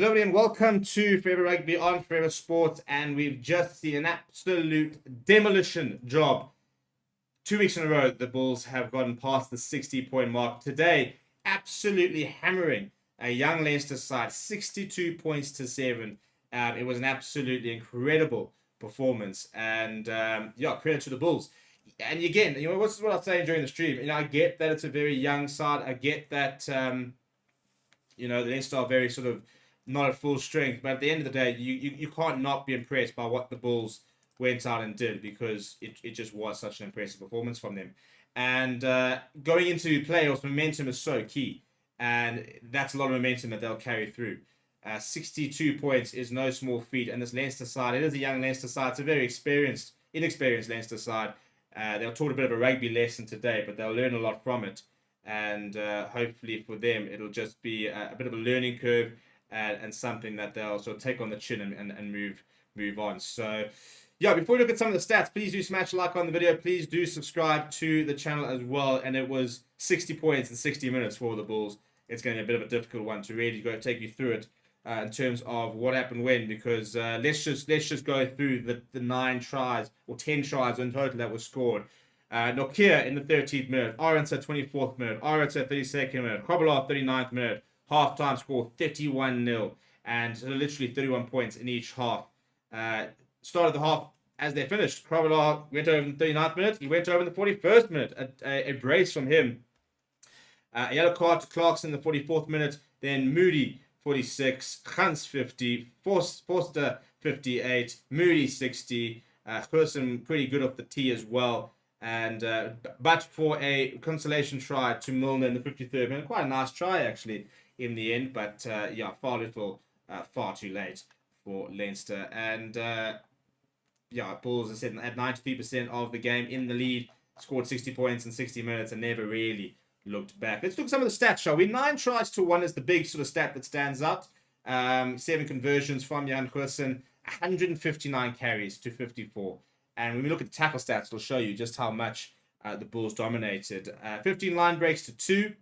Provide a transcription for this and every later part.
Hello and welcome to Forever Rugby on Forever Sports, and we've just seen an absolute demolition job. 2 weeks in a row, the Bulls have gotten past the 60-point mark. Today, absolutely hammering a young Leinster side, 62 points to 7. It was an absolutely incredible performance, and credit to the Bulls. And again, what's what I was saying during the stream. I get that it's a very young side. I get that the Leinster are very sort of not at full strength, but at the end of the day, you can't not be impressed by what the Bulls went out and did, because it just was such an impressive performance from them. And going into playoffs, momentum is so key, and that's a lot of momentum that they'll carry through. 62 points is no small feat, and this Leinster side, it is a young Leinster side. It's a very inexperienced Leinster side. They'll taught a bit of a rugby lesson today, but they'll learn a lot from it. And hopefully for them, it'll just be a bit of a learning curve, and something that they'll sort of take on the chin and move on. So, yeah, before we look at some of the stats, please do smash a like on the video. Please do subscribe to the channel as well. And it was 60 points in 60 minutes for the Bulls. It's going to be a bit of a difficult one to really go take you through it in terms of what happened when, because let's just go through the 9 tries or 10 tries in total that were scored. Nokia in the 13th minute, Arendse 24th minute, Arendse 32nd minute, Kobolov 39th minute, half-time score 31-0, and literally 31 points in each half. Started the half as they finished. Kobolov went over in the 39th minute, he went over in the 41st minute, a brace from him. A yellow card to Clarkson in the 44th minute, then Moody 46, Hans 50, Forster 58, Moody 60, Gerson pretty good off the tee as well. And but for a consolation try to Milner in the 53rd minute, quite a nice try actually in the end, but far too late for Leinster. And Bulls, as I said, had 93% of the game in the lead, scored 60 points in 60 minutes, and never really looked back. Let's look at some of the stats, shall we? 9 tries to 1 is the big sort of stat that stands out. 7 conversions from Jan Gerson, 159 carries to 54. And when we look at the tackle stats, it'll show you just how much the Bulls dominated. 15 line breaks to 2,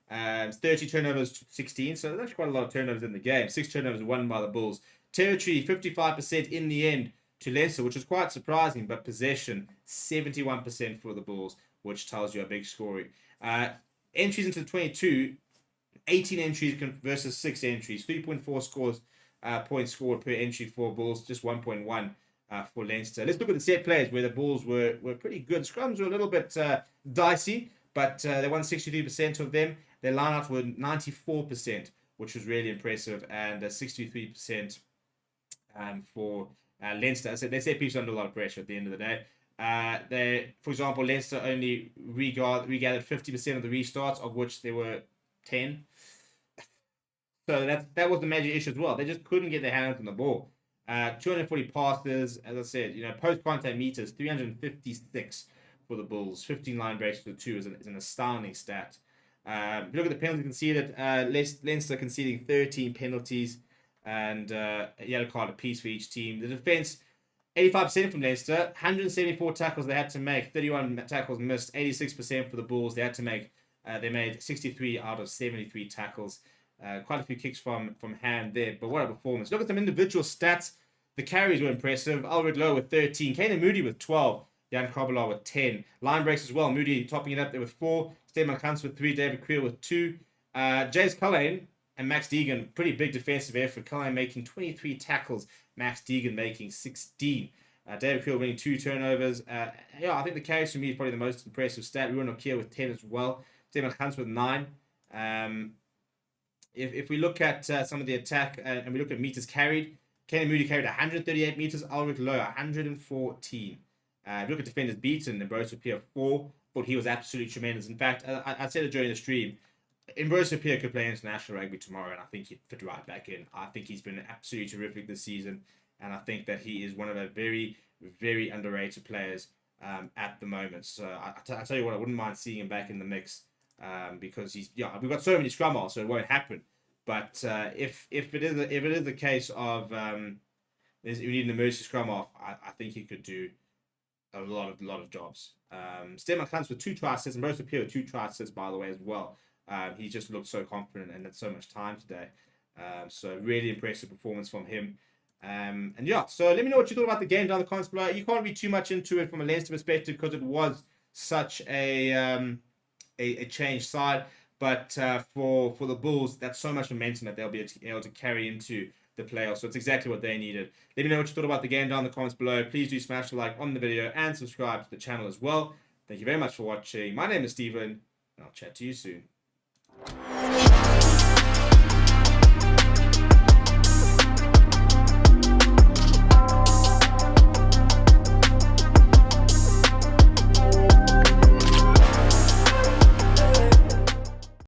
30 turnovers to 16. So there's actually quite a lot of turnovers in the game. 6 turnovers won by the Bulls. Territory, 55% in the end to Leinster, which is quite surprising. But possession, 71% for the Bulls, which tells you a big scoring. Entries into the 22, 18 entries versus 6 entries. 3.4 points scored per entry for Bulls, just 1.1. For Leinster. Let's look at the set plays where the Bulls were pretty good. Scrums were a little bit dicey, but they won 63% of them. Their lineouts were 94%, which was really impressive, and 63% for Leinster. I said they set pieces under a lot of pressure at the end of the day. For example, Leinster only regathered 50% of the restarts, of which there were 10. So that was the major issue as well. They just couldn't get their hands on the ball. 240 passes, as I said, post-contact meters, 356 for the Bulls. 15 line breaks to 2 is an astounding stat. If you look at the penalties conceded, Leinster conceding 13 penalties and a yellow card apiece for each team. The defense, 85% from Leinster, 174 tackles they had to make, 31 tackles missed, 86% for the Bulls. They had to make, they made 63 out of 73 tackles. Quite a few kicks from hand there, but what a performance. Look at some individual stats. The carries were impressive. Ulrich Lowe with 13. Canan Moody with 12. Jan Kobolov with 10. Line breaks as well. Moody topping it up there with 4. Stefan Kuntz with 3. David Creel with 2. James Cullen and Max Deegan, pretty big defensive effort. Cullen making 23 tackles. Max Deegan making 16. David Creel winning 2 turnovers. I think the carries for me is probably the most impressive stat. We were Nokia with 10 as well. Stefan Kuntz with 9. If we look at some of the attack and we look at meters carried, Canan Moody carried 138 meters, Ulrich Lowe 114. If you look at defenders beaten, Ambrose Pierre 4, thought he was absolutely tremendous. In fact, I said it during the stream, Ambrose Pierre could play international rugby tomorrow, and I think he'd fit right back in. I think he's been absolutely terrific this season, and I think that he is one of the very, very underrated players at the moment. So I tell you what, I wouldn't mind seeing him back in the mix. Because we've got so many scrum halves, so it won't happen. But if it is a case of we need an emergency scrum half, I think he could do a lot of jobs. Stefan Kuntz with 2 try assists, and Ambrose Pierre with 2 try assists, by the way, as well. He just looked so confident and had so much time today. So really impressive performance from him. And yeah, so let me know what you thought about the game down in the comments below. You can't read too much into it from a Leinster perspective because it was such a changed side. But for the Bulls, that's so much momentum that they'll be able to carry into the playoffs. So it's exactly what they needed. Let me know what you thought about the game down in the comments below. Please do smash the like on the video and subscribe to the channel as well. Thank you very much for watching. My name is Steven, and I'll chat to you soon.